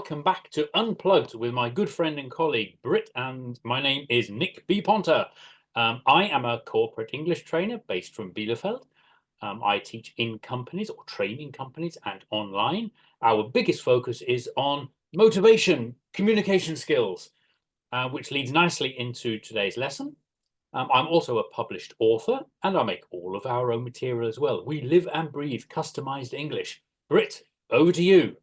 welcome back to Unplugged with my good friend and colleague Britt, and my name is Nick.ponter. I am a corporate English trainer based from Bielefeld. I teach in companies or train in companies and online. Our biggest focus is on motivation, communication skills, which leads nicely into today's lesson. I'm also a published author, and I make all of our own material as well. We live and breathe customized English. Britt, over to you.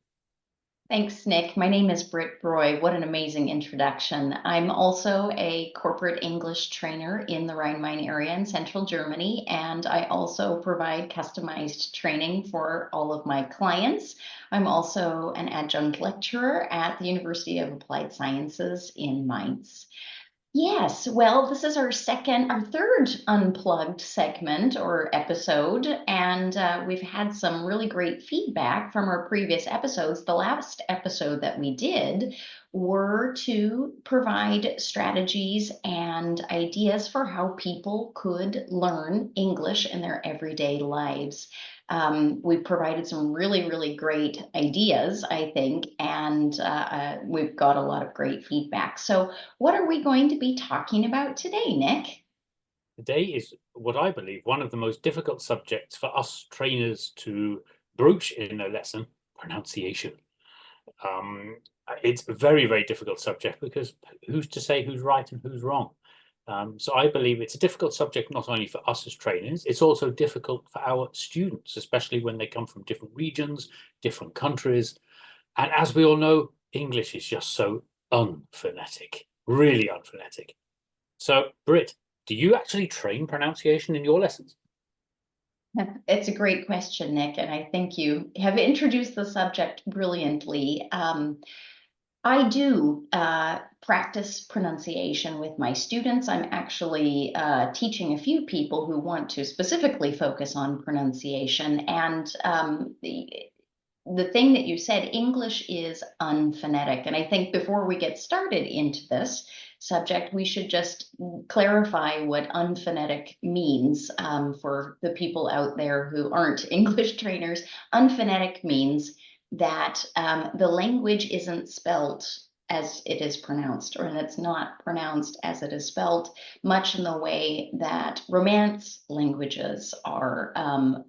Thanks, Nick. My name is Britt Breu. What an amazing introduction. I'm also a corporate English trainer in the Rhine-Main area in central Germany, and I also provide customized training for all of my clients. I'm also an adjunct lecturer at the University of Applied Sciences in Mainz. Yes, well, this is our third Unplugged segment or episode, and we've had some really great feedback from our previous episodes. The last episode that we did were to provide strategies and ideas for how people could learn English in their everyday lives. We provided some really, really great ideas, I think, and we've got a lot of great feedback. So what are we going to be talking about today, Nick? Today is what I believe one of the most difficult subjects for us trainers to broach in a lesson: pronunciation. It's a very, very difficult subject because who's to say who's right and who's wrong? So I believe it's a difficult subject not only for us as trainers, it's also difficult for our students, especially when they come from different regions, different countries. And as we all know, English is just so unphonetic, really unphonetic. So, Britt, do you actually train pronunciation in your lessons? It's a great question, Nick, and I think you have introduced the subject brilliantly. I do practice pronunciation with my students. I'm actually teaching a few people who want to specifically focus on pronunciation. And the thing that you said, English is unphonetic. And I think before we get started into this subject, we should just clarify what unphonetic means for the people out there who aren't English trainers. Unphonetic means that the language isn't spelt as it is pronounced, or it's not pronounced as it is spelt, much in the way that Romance languages are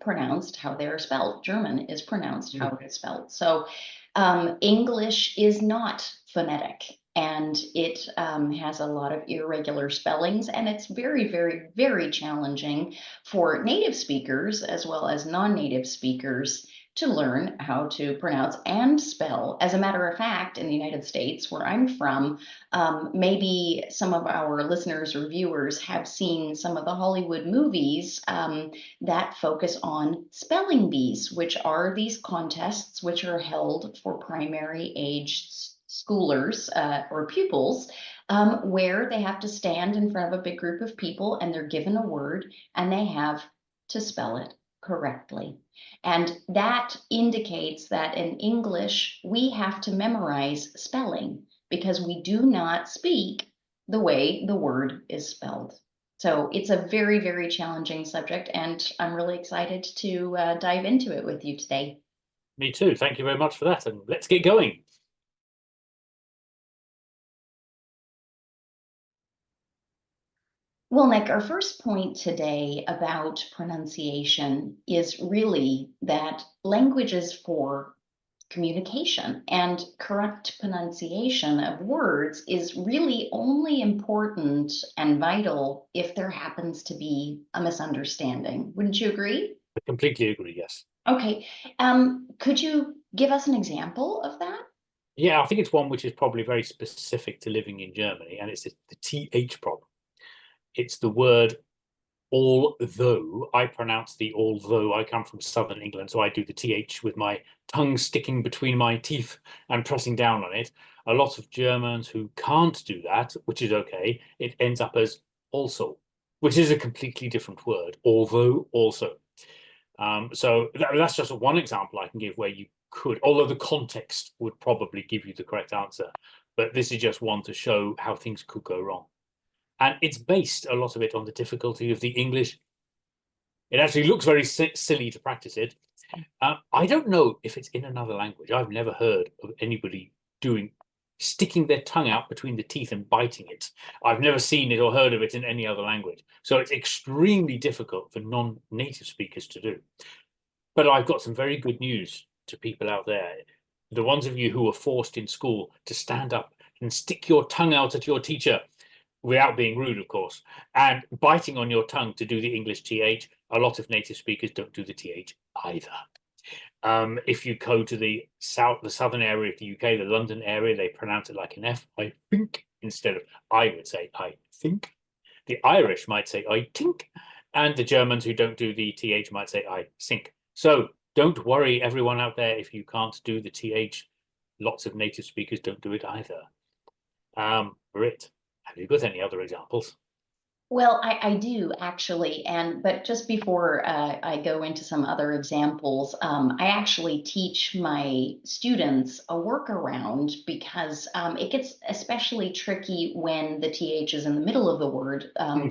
pronounced how they're spelled. German is pronounced how it is spelled. So English is not phonetic, and it has a lot of irregular spellings, and it's very, very, very challenging for native speakers as well as non-native speakers to learn how to pronounce and spell. As a matter of fact, in the United States, where I'm from, maybe some of our listeners or viewers have seen some of the Hollywood movies that focus on spelling bees, which are these contests which are held for primary age schoolers or pupils, where they have to stand in front of a big group of people and they're given a word and they have to spell it correctly. And that indicates that in English, we have to memorize spelling because we do not speak the way the word is spelled. So it's a very, very challenging subject, and I'm really excited to dive into it with you today. Me too. Thank you very much for that. And let's get going. Well, Nick, our first point today about pronunciation is really that language is for communication, and correct pronunciation of words is really only important and vital if there happens to be a misunderstanding. Wouldn't you agree? I completely agree, yes. Okay. Could you give us an example of that? Yeah, I think it's one which is probably very specific to living in Germany, and it's the TH problem. It's the word although. I pronounce the although. I come from southern England, so I do the TH with my tongue sticking between my teeth and pressing down on it. A lot of Germans who can't do that, which is okay, it ends up as also, which is a completely different word, although, also. So that's just one example I can give where you could, although the context would probably give you the correct answer, but this is just one to show how things could go wrong. And it's based, a lot of it, on the difficulty of the English. It actually looks very silly to practice it. I don't know if it's in another language. I've never heard of anybody sticking their tongue out between the teeth and biting it. I've never seen it or heard of it in any other language. So it's extremely difficult for non-native speakers to do. But I've got some very good news to people out there. The ones of you who were forced in school to stand up and stick your tongue out at your teacher, without being rude, of course, and biting on your tongue to do the English TH. A lot of native speakers don't do the TH either. If you go to the southern area of the UK, the London area, they pronounce it like an F, I think, instead of I would say I think. The Irish might say I think, and the Germans who don't do the TH might say I think. So don't worry, everyone out there, if you can't do the TH. Lots of native speakers don't do it either. Britt, have you got any other examples? Well, I do actually, but just before I go into some other examples, I actually teach my students a workaround because it gets especially tricky when the TH is in the middle of the word,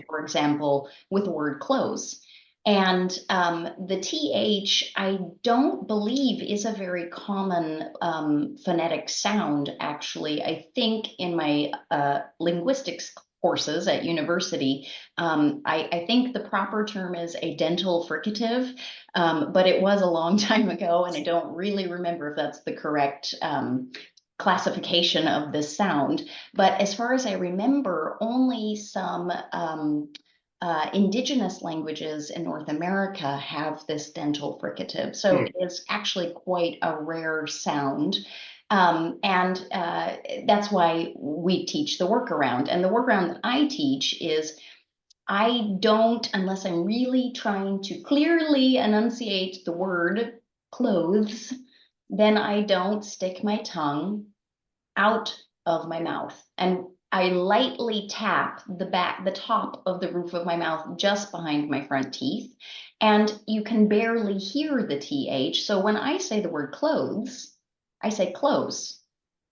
for example, with the word close. And the TH, I don't believe is a very common phonetic sound, actually. I think in my linguistics courses at university, I think the proper term is a dental fricative, but it was a long time ago, and I don't really remember if that's the correct classification of this sound. But as far as I remember, only some indigenous languages in North America have this dental fricative. So it is actually quite a rare sound. And that's why we teach the workaround. And the workaround that I teach is I don't, unless I'm really trying to clearly enunciate the word clothes, then I don't stick my tongue out of my mouth. And I lightly tap the top of the roof of my mouth just behind my front teeth. And you can barely hear the TH. So when I say the word clothes, I say close,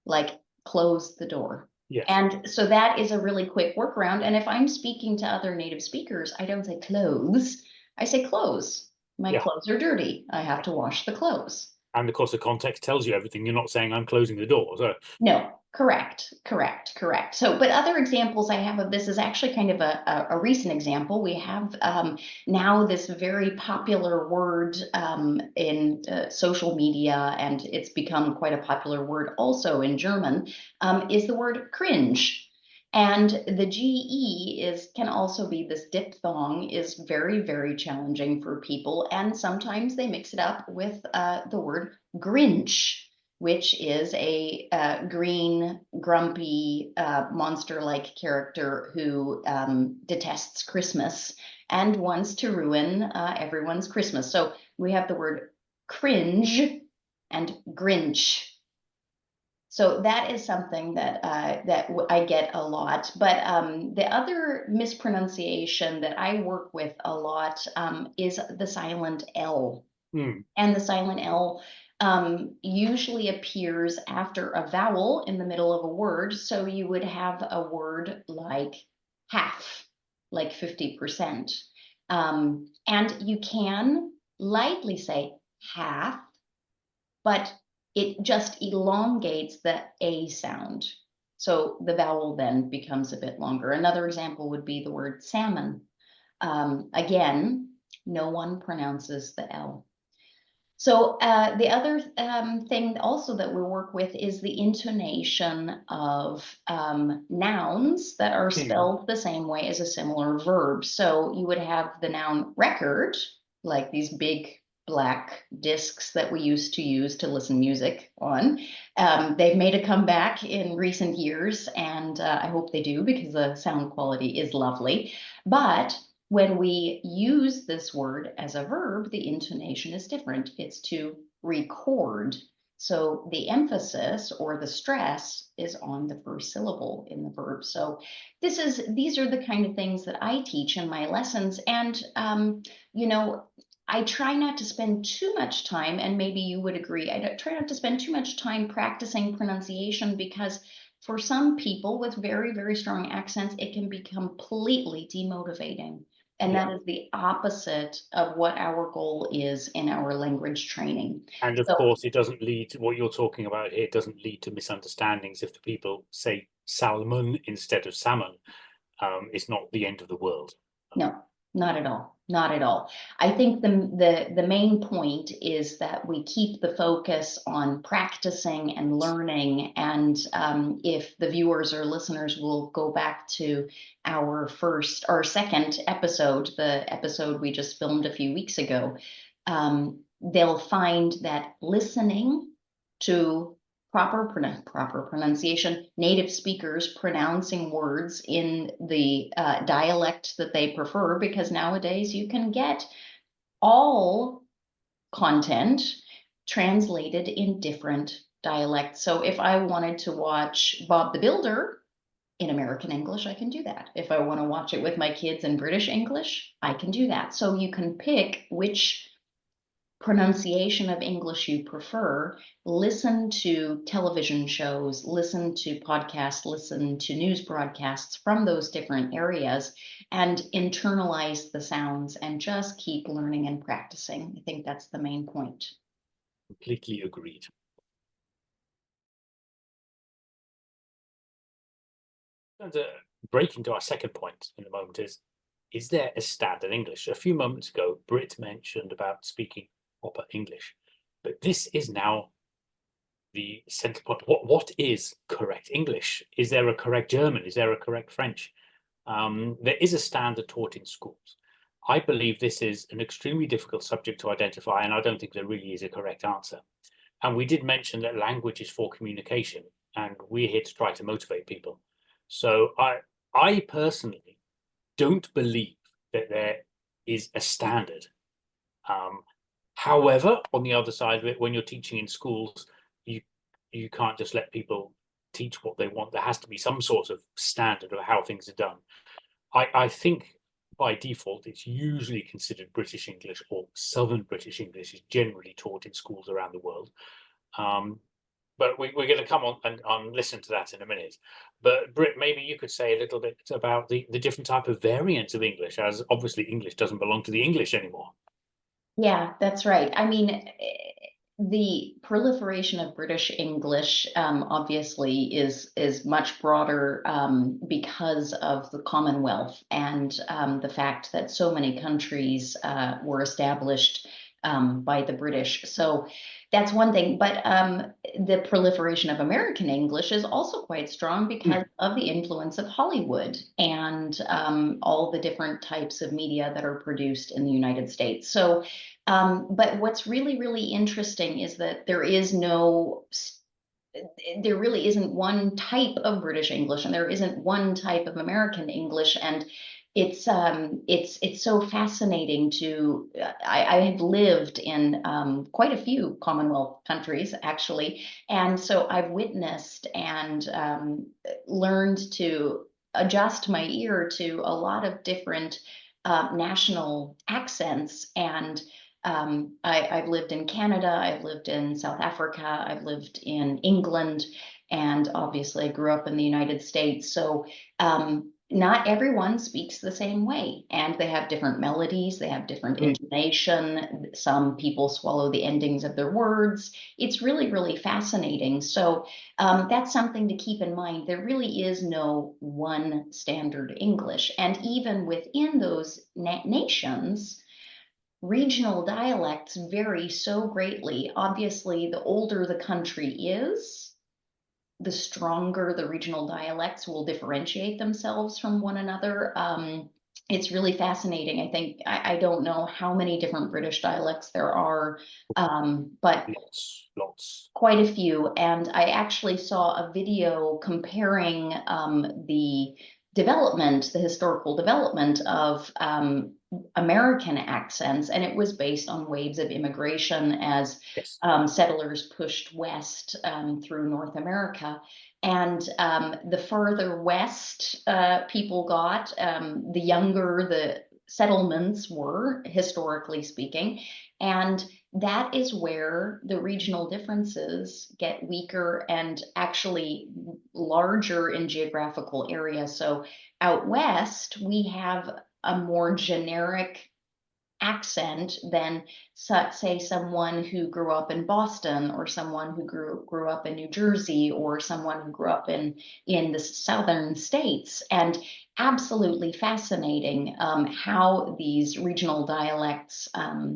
like close the door. Yes. And so that is a really quick workaround. And if I'm speaking to other native speakers, I don't say clothes, I say clothes. My clothes are dirty. I have to wash the clothes. And of course, the context tells you everything. You're not saying I'm closing the door. So no, correct. So, but other examples I have of this is actually kind of a recent example. We have now this very popular word in social media, and it's become quite a popular word also in German, is the word cringe. And the GE can also be this diphthong, is very, very challenging for people. And sometimes they mix it up with the word Grinch, which is a green, grumpy, monster-like character who detests Christmas and wants to ruin everyone's Christmas. So we have the word cringe and Grinch. So that is something that I get a lot. But the other mispronunciation that I work with a lot is the silent L. And the silent L usually appears after a vowel in the middle of a word. So you would have a word like half, like 50%. And you can lightly say half, but it just elongates the A sound. So the vowel then becomes a bit longer. Another example would be the word salmon. Again, no one pronounces the L. So the other thing also that we work with is the intonation of nouns that are spelled the same way as a similar verb. So you would have the noun record, like these big black discs that we used to use to listen music on. They've made a comeback in recent years, and I hope they do because the sound quality is lovely. But when we use this word as a verb, the intonation is different. It's to record. So the emphasis or the stress is on the first syllable in the verb. So these are the kind of things that I teach in my lessons. And, you know, I try not to spend too much time, and maybe you would agree, I try not to spend too much time practicing pronunciation because for some people with very, very strong accents, it can be completely demotivating. And Yeah. that is the opposite of what our goal is in our language training. And of So, course, it doesn't lead to what you're talking about here. It doesn't lead to misunderstandings if the people say salmon instead of salmon. It's not the end of the world. no, not at all. Not at all. I think the main point is that we keep the focus on practicing and learning. And if the viewers or listeners will go back to our second episode, the episode we just filmed a few weeks ago, they'll find that listening to proper pronunciation, native speakers pronouncing words in the dialect that they prefer, because nowadays you can get all content translated in different dialects. So if I wanted to watch Bob the Builder in American English, I can do that. If I want to watch it with my kids in British English, I can do that. So you can pick which pronunciation of English you prefer, listen to television shows, listen to podcasts, listen to news broadcasts from those different areas, and internalize the sounds and just keep learning and practicing. I think that's the main point. Completely agreed. And break into our second point in a moment is there a standard English? A few moments ago, Britt mentioned about speaking proper English, but this is now the central point. What is correct English? Is there a correct German? Is there a correct French? There is a standard taught in schools. I believe this is an extremely difficult subject to identify, and I don't think there really is a correct answer. And we did mention that language is for communication, and we're here to try to motivate people. So I personally don't believe that there is a standard. However, on the other side of it, when you're teaching in schools, you can't just let people teach what they want. There has to be some sort of standard of how things are done. I think by default, it's usually considered British English, or Southern British English is generally taught in schools around the world. But we're going to come on and listen to that in a minute. But Britt, maybe you could say a little bit about the different type of variants of English, as obviously English doesn't belong to the English anymore. Yeah, that's right. I mean, the proliferation of British English obviously is much broader because of the Commonwealth and the fact that so many countries were established by the British. So that's one thing. But the proliferation of American English is also quite strong because of the influence of Hollywood and all the different types of media that are produced in the United States. So but what's really, really interesting is that there really isn't one type of British English, and there isn't one type of American English, and it's so fascinating to. I have lived in quite a few Commonwealth countries actually, and so I've witnessed and learned to adjust my ear to a lot of different national accents. And I've lived in Canada, I've lived in South Africa, I've lived in England, and obviously I grew up in the United States. So not everyone speaks the same way, and they have different melodies, they have different intonation. Some people swallow the endings of their words. It's really, really fascinating. So that's something to keep in mind. There really is no one standard English. And even within those nations, regional dialects vary so greatly. Obviously, the older the country is, the stronger the regional dialects will differentiate themselves from one another. It's really fascinating. I think I don't know how many different British dialects there are, but Lots. quite a few. And I actually saw a video comparing the historical development of American accents, and it was based on waves of immigration as Yes. Settlers pushed west through North America. And the further west people got, the younger the settlements were, historically speaking. And that is where the regional differences get weaker and actually larger in geographical areas. So out west, we have a more generic accent than, say, someone who grew up in Boston, or someone who grew up in New Jersey, or someone who grew up in the southern states. And absolutely fascinating how these regional dialects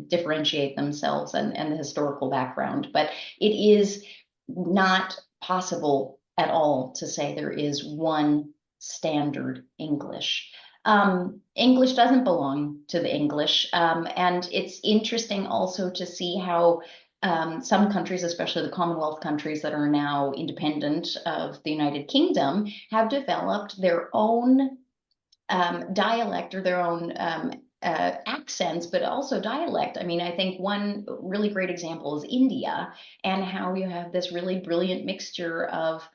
differentiate themselves, and the historical background. But it is not possible at all to say there is one standard English. English doesn't belong to the English. And it's interesting also to see how some countries, especially the Commonwealth countries that are now independent of the United Kingdom, have developed their own dialect, or their own accents, but also dialect. I mean, I think one really great example is India, and how you have this really brilliant mixture of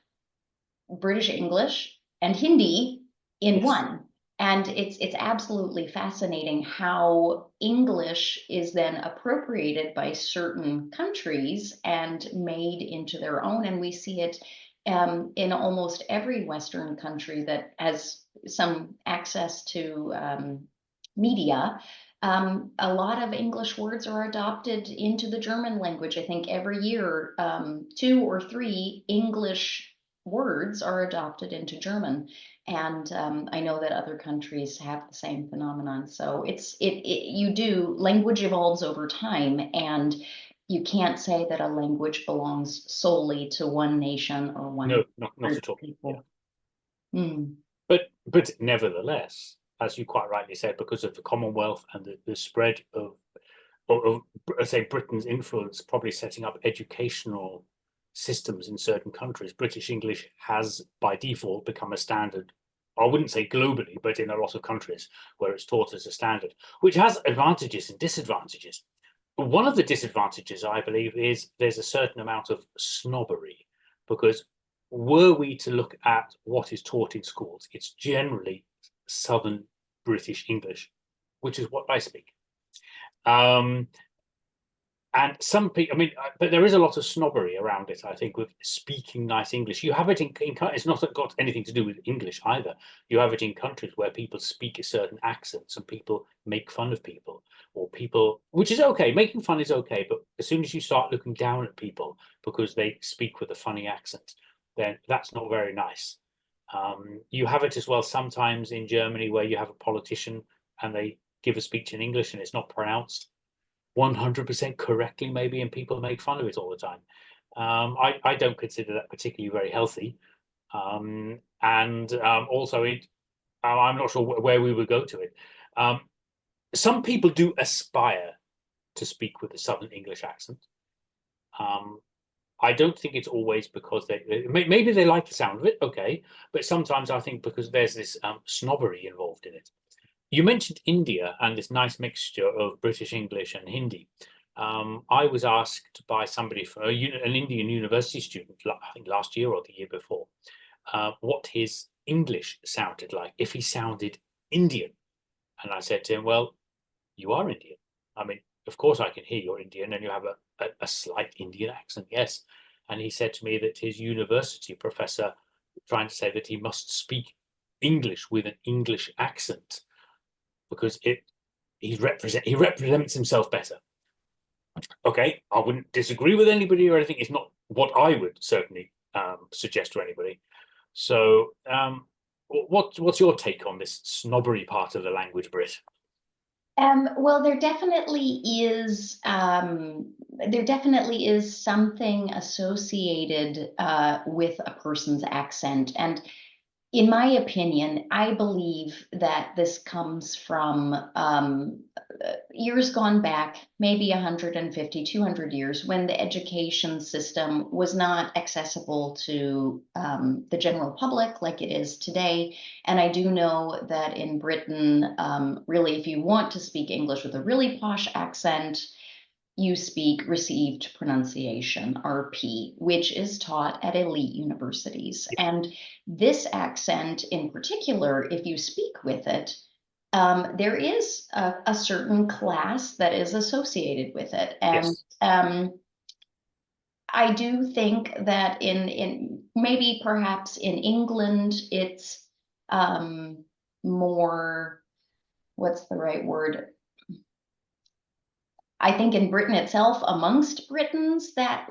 British English and Hindi in Yes. one. And it's absolutely fascinating how English is then appropriated by certain countries and made into their own. And we see it in almost every Western country that has some access to media. A lot of English words are adopted into the German language. I think every year, 2 or 3 English words are adopted into German. And I know that other countries have the same phenomenon. So language evolves over time, and you can't say that a language belongs solely to one nation or one No, not group at of all. Yeah. people. Mm. But nevertheless, as you quite rightly said, because of the Commonwealth and the spread of say Britain's influence, probably setting up educational systems in certain countries, British English has by default become a standard. I wouldn't say globally, but in a lot of countries where it's taught as a standard, which has advantages and disadvantages. But one of the disadvantages, I believe, is there's a certain amount of snobbery, because were we to look at what is taught in schools, it's generally Southern British English, which is what I speak. Um, and some people, I mean, but there is a lot of snobbery around it, I think, with speaking nice English. You have it it's not got anything to do with English either. You have it in countries where people speak a certain accents and people make fun of people, or people, which is okay. Making fun is okay. But as soon as you start looking down at people because they speak with a funny accent, then that's not very nice. You have it as well sometimes in Germany where you have a politician and they give a speech in English and it's not pronounced 100% correctly, maybe, and people make fun of it all the time. I don't consider that particularly very healthy. And also, I'm not sure where we would go to it. Some people do aspire to speak with a Southern English accent. I don't think it's always because maybe they like the sound of it, okay, but sometimes I think because there's this snobbery involved in it. You mentioned India and this nice mixture of British English and Hindi. I was asked by somebody from an Indian university student, I think last year or the year before, what his English sounded like, if he sounded Indian. And I said to him, well, you are Indian. I mean, of course I can hear you're Indian and you have a slight Indian accent, yes. And he said to me that his university professor trying to say that he must speak English with an English accent because he represents himself better. Okay, I wouldn't disagree with anybody or anything. It's not what I would certainly suggest to anybody. So, what's your take on this snobbery part of the language, Britt? Well, there definitely is something associated with a person's accent. And in my opinion, I believe that this comes from years gone back, maybe 150, 200 years, when the education system was not accessible to the general public like it is today. And I do know that in Britain, really, if you want to speak English with a really posh accent, you speak received pronunciation, RP, which is taught at elite universities. And this accent in particular, if you speak with it, there is a certain class that is associated with it. And Yes, I do think that in maybe perhaps in England, it's more what's the right word? I think in Britain itself, amongst Britons, that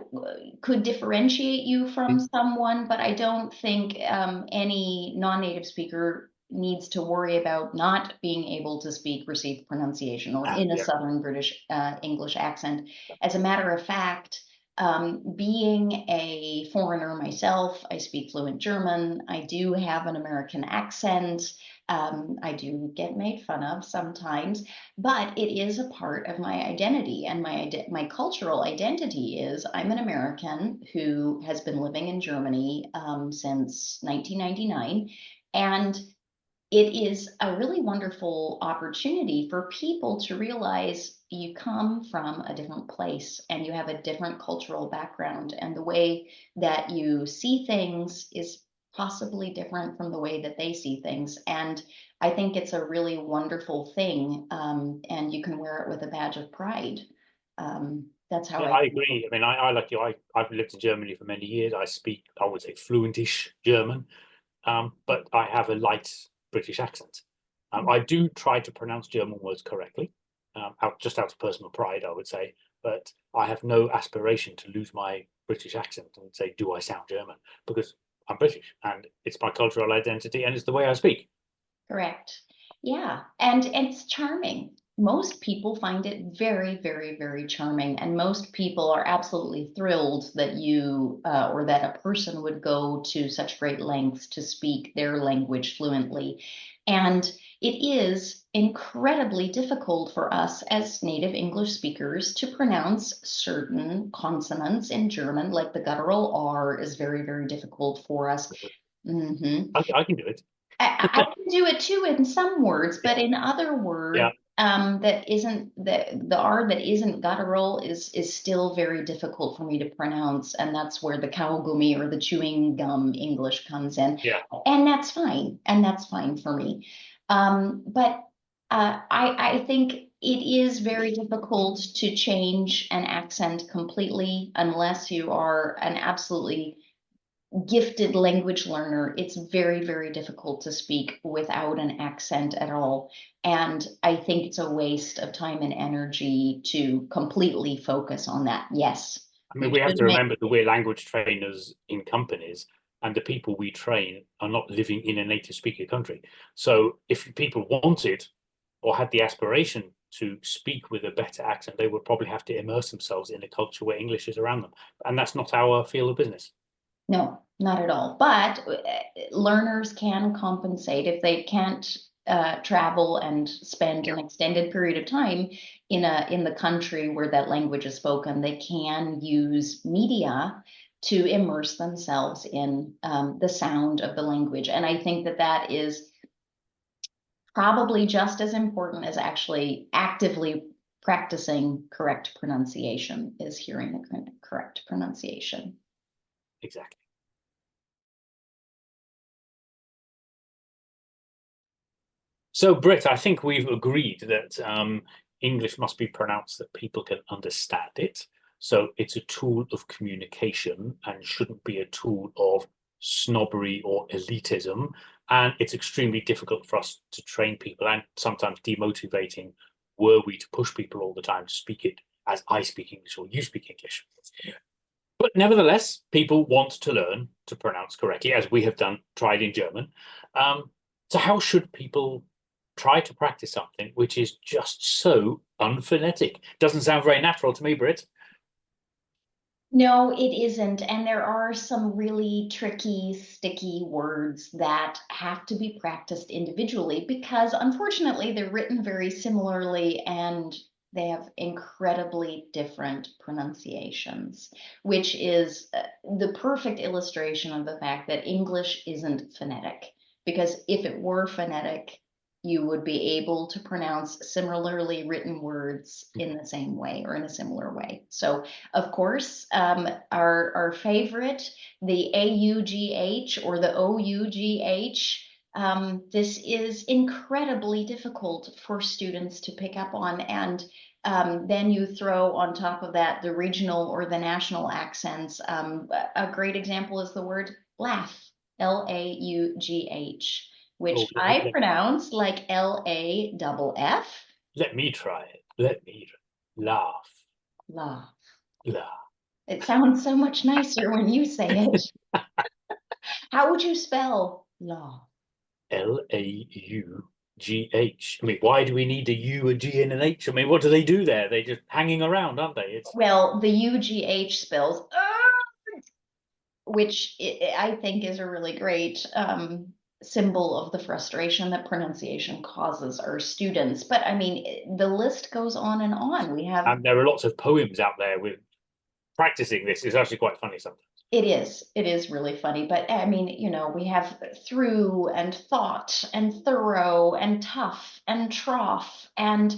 could differentiate you from someone, but I don't think any non-native speaker needs to worry about not being able to speak received pronunciation or in a Yeah. Southern British English accent. As a matter of fact, being a foreigner myself, I speak fluent German. I do have an American accent. I do get made fun of sometimes, but it is a part of my identity, and my cultural identity is I'm an American who has been living in Germany since 1999, and it is a really wonderful opportunity for people to realize you come from a different place and you have a different cultural background, and the way that you see things is possibly different from the way that they see things. And I think it's a really wonderful thing, and you can wear it with a badge of pride. That's how Yeah, I I think. agree. I mean, I like you. I've lived in Germany for many years. I speak, I would say, fluentish German, but I have a light British accent. I do try to pronounce German words correctly, just out of personal pride, I would say. But I have no aspiration to lose my British accent and say, "Do I sound German?" Because I'm British, and it's my cultural identity, and it's the way I speak. Correct. Yeah, and it's charming. Most people find it very, very, very charming, and most people are absolutely thrilled that you or that a person would go to such great lengths to speak their language fluently. And it is incredibly difficult for us as native English speakers to pronounce certain consonants in German, like the guttural R is very, very difficult for us. Mhm. I can do it. I can do it too in some words, Yeah, but in other words, yeah, that isn't the R that isn't guttural is still very difficult for me to pronounce, and that's where the kaugummi or the chewing gum English comes in, yeah. and that's fine for me. But I think it is very difficult to change an accent completely unless you are an absolutely gifted language learner. It's very, very difficult to speak without an accent at all. And I think it's a waste of time and energy to completely focus on that. Yes, I mean, you we have should to make, remember that we're language trainers in companies, and the people we train are not living in a native speaker country. So if people wanted or had the aspiration to speak with a better accent, they would probably have to immerse themselves in a culture where English is around them. And that's not our field of business. no, not at all. But learners can compensate if they can't travel and spend Yeah. an extended period of time in the country where that language is spoken. They can use media to immerse themselves in the sound of the language, and I think that that is probably just as important as actually actively practicing correct pronunciation is hearing the correct pronunciation. Exactly. So, Britt, I think we've agreed that English must be pronounced that people can understand it. So it's a tool of communication and shouldn't be a tool of snobbery or elitism. And it's extremely difficult for us to train people and sometimes demotivating were we to push people all the time to speak it as I speak English or you speak English. But nevertheless, people want to learn to pronounce correctly, as we have done, tried in German. So how should people try to practice something which is just so unphonetic? Doesn't sound very natural to me, Britt. No, it isn't. And there are some really tricky, sticky words that have to be practiced individually because unfortunately they're written very similarly and they have incredibly different pronunciations, which is the perfect illustration of the fact that English isn't phonetic. Because if it were phonetic, you would be able to pronounce similarly written words in the same way or in a similar way. So of course, our favorite, the AUGH or the OUGH. This is incredibly difficult for students to pick up on. And then you throw on top of that the regional or the national accents. A great example is the word laugh, Laugh. which Oh, I pronounce like Laff. let me try it. Let me laugh. Laugh. Laugh. It sounds so much nicer when you say it. How would you spell laugh? Laugh. I mean, why do we need a U, a G, and an H? I mean, what do they do there? They're just hanging around, aren't they? It's Well, the UGH spells, which I think is a really great symbol of the frustration that pronunciation causes our students. But I mean, the list goes on and on. We have and there are lots of poems out there with practicing this. It's actually quite funny sometimes. It is really funny, but I mean, we have through and thought and thorough and tough and trough, and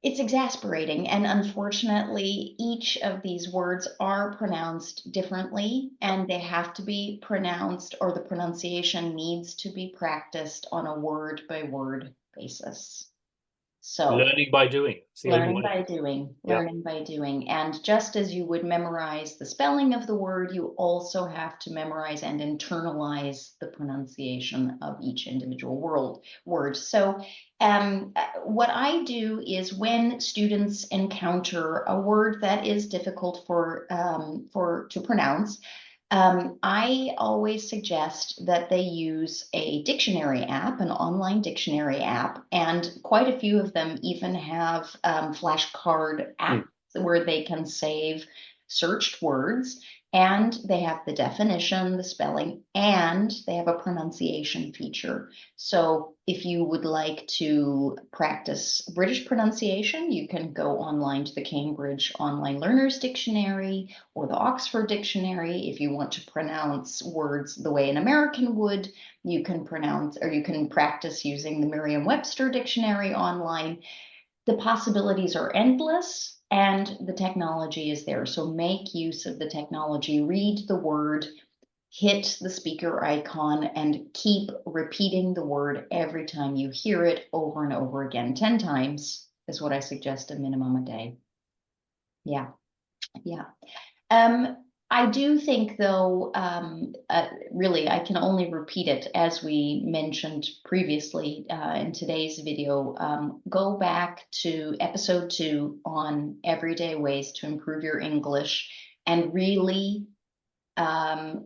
it's exasperating. And unfortunately, each of these words are pronounced differently, and they have to be pronounced, or the pronunciation needs to be practiced on a word by word basis. So Learning by doing. It's the only learning way. by doing, Yeah. learning by doing. And just as you would memorize the spelling of the word, you also have to memorize and internalize the pronunciation of each individual word. So what I do is when students encounter a word that is difficult to pronounce, I always suggest that they use a dictionary app, an online dictionary app, and quite a few of them even have flashcard apps where they can save searched words, and they have the definition, the spelling, and they have a pronunciation feature. So if you would like to practice British pronunciation, you can go online to the Cambridge Online Learners Dictionary or the Oxford Dictionary. If you want to pronounce words the way an American would, you can practice using the Merriam-Webster Dictionary online. The possibilities are endless and the technology is there. So make use of the technology, read the word, hit the speaker icon, and keep repeating the word every time you hear it over and over again. 10 times is what I suggest, a minimum a day. Yeah. I do think, though, really, I can only repeat it as we mentioned previously in today's video. Go back to episode 2 on everyday ways to improve your English and really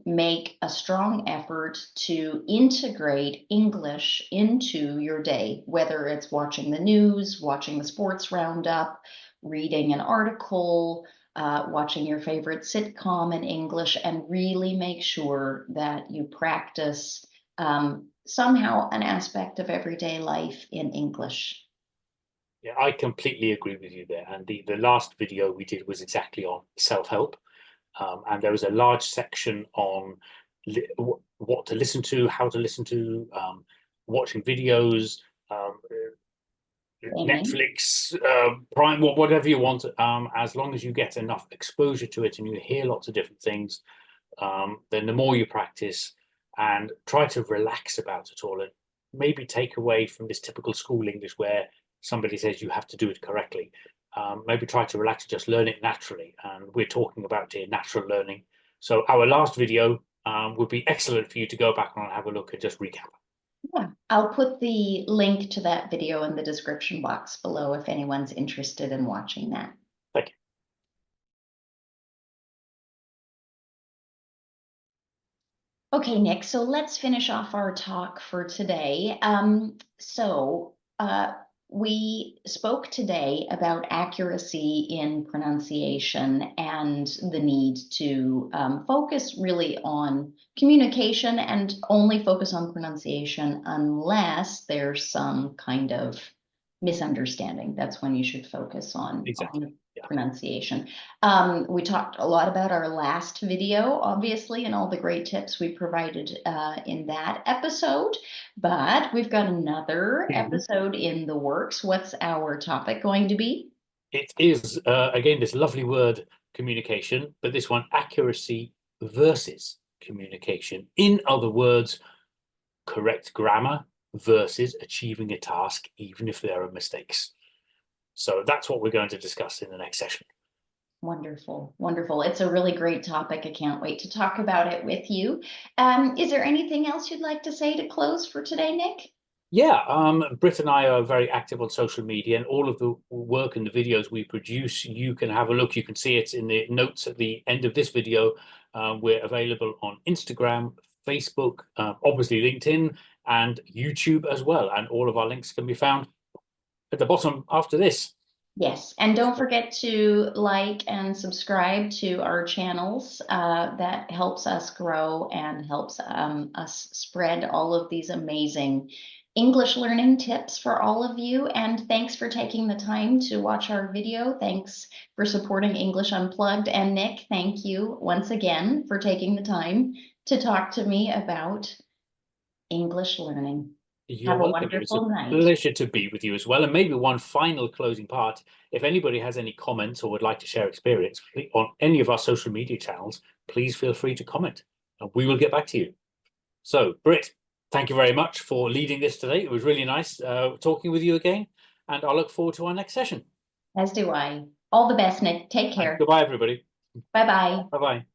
make a strong effort to integrate English into your day, whether it's watching the news, watching the sports roundup, reading an article, watching your favorite sitcom in English, and really make sure that you practice somehow an aspect of everyday life in English. Yeah, I completely agree with you there. And the last video we did was exactly on self-help. And there was a large section on what to listen to, how to listen to, watching videos, Netflix, Prime, whatever you want, as long as you get enough exposure to it and you hear lots of different things, then the more you practice and try to relax about it all, and maybe take away from this typical school English where somebody says you have to do it correctly. Maybe try to relax and just learn it naturally. And we're talking about here natural learning. So our last video would be excellent for you to go back and have a look and just recap. Yeah, I'll put the link to that video in the description box below if anyone's interested in watching that. Thank you. Okay, Nick, so let's finish off our talk for today. We spoke today about accuracy in pronunciation and the need to focus really on communication and only focus on pronunciation unless there's some kind of misunderstanding. That's when you should focus on pronunciation. We talked a lot about our last video, obviously, and all the great tips we provided in that episode, but we've got another episode in the works. What's our topic going to be? It is, again, this lovely word communication, but this one, accuracy versus communication. In other words, correct grammar versus achieving a task, even if there are mistakes. So that's what we're going to discuss in the next session. Wonderful, wonderful. It's a really great topic. I can't wait to talk about it with you. Is there anything else you'd like to say to close for today, Nick? Yeah, Britt and I are very active on social media, and all of the work and the videos we produce, you can have a look. You can see it in the notes at the end of this video. We're available on Instagram, Facebook, obviously LinkedIn, and YouTube as well. And all of our links can be found at the bottom after this. Yes, and don't forget to like and subscribe to our channels. That helps us grow and helps us spread all of these amazing English learning tips for all of you. And thanks for taking the time to watch our video. Thanks for supporting English Unplugged. And Nick, thank you once again for taking the time to talk to me about English learning. You're Have a welcome. It was a wonderful night. pleasure to be with you as well. And maybe one final closing part. If anybody has any comments or would like to share experience on any of our social media channels, please feel free to comment and we will get back to you. So, Britt, thank you very much for leading this today. It was really nice talking with you again. And I look forward to our next session. As do I. All the best, Nick. Take And care. goodbye, everybody. Bye-bye. Bye-bye.